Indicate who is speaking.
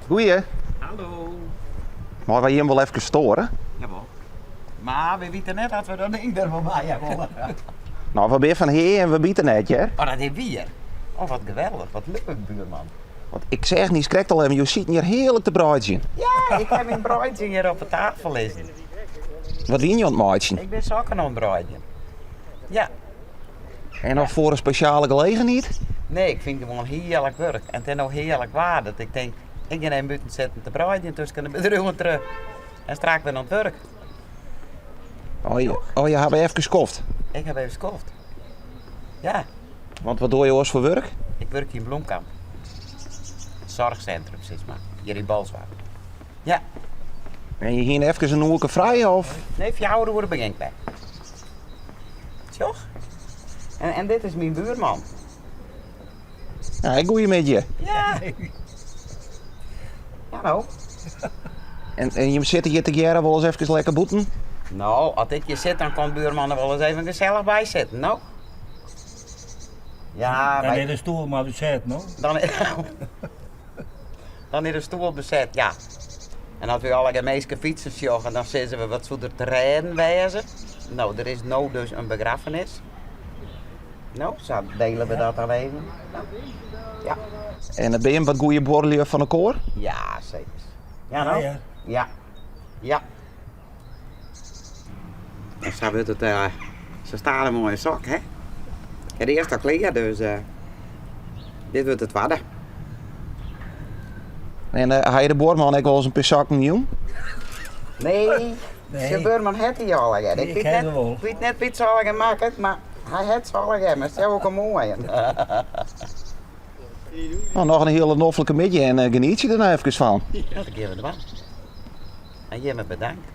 Speaker 1: Goeie.
Speaker 2: Hallo.
Speaker 1: Maar wij hier wel even storen.
Speaker 2: Jawel. Maar we weten net dat we dat ding er van mij hebben.
Speaker 1: Nou, we zijn van hier en we bieden net, hè?
Speaker 2: Oh, dat is weer. Oh, wat geweldig. Wat leuk, buurman.
Speaker 1: Want ik zeg niet, skrekt al even, je ziet hier heerlijk te bruidje.
Speaker 2: Ja, ik heb een broodje hier op de tafel liggen.
Speaker 1: Wat win je aan het maatje?
Speaker 2: Ik ben zakken aan het broodje. Ja.
Speaker 1: En nog voor een speciale gelegenheid?
Speaker 2: Nee, ik vind het gewoon heerlijk werk. En het is nog heerlijk waar. Dat ik denk, ik ga een buiten zetten te broodje en tussen kunnen de bedrijven terug. En straks ben ik aan het werk.
Speaker 1: Oh, je hebt even geskoft.
Speaker 2: Ik heb even gekocht. Ja.
Speaker 1: Want wat doe je als voor werk?
Speaker 2: Ik werk in Bloemkamp. Zorgcentrum, zeg maar. Hier in Balzwaard. Ja.
Speaker 1: En je hier even een hoeken vrij of?
Speaker 2: Nee, voor jou worden ben ik bij. Tjoch. En dit is mijn buurman.
Speaker 1: Ja, ik goeie met je.
Speaker 2: Ja. Ja, nou.
Speaker 1: En je zit hier te jaren wel eens even lekker boeten?
Speaker 2: Nou, als ik hier zit, dan kan buurman er wel eens even gezellig bij zitten, nou. Ja,
Speaker 3: Dan is de stoel maar bezet, no?
Speaker 2: Dan is de stoel bezet, ja. En als we alle meeste fietsers joggen, dan zeggen we wat zou er te rijden wezen. Nou, er is nou dus een begrafenis. Nou, zo delen we dat dan even. Nou, ja.
Speaker 1: En dan ben je een wat goede borrelier van de koor?
Speaker 2: Ja, zeker. Ja, nou?
Speaker 3: Ja.
Speaker 2: Ja. Ja. En zo wordt het, ze staan een mooie sok, hè? Ja, de eerste kleren, dus dit wordt het waarde.
Speaker 1: En ga je de boorman ook wel eens een paar zakken nieuw?
Speaker 2: Nee,
Speaker 3: Nee.
Speaker 2: de buurman heeft hij al. Ik
Speaker 3: Ik
Speaker 2: weet
Speaker 3: heb
Speaker 2: net,
Speaker 3: hem wel.
Speaker 2: ik weet net wie het zal maken, maar hij heeft ze al. Maar het is ook een mooie.
Speaker 1: Nou, nog een hele noffelijke midje en geniet je er nou even van.
Speaker 2: Dat geven we erbij. En jij me bedankt.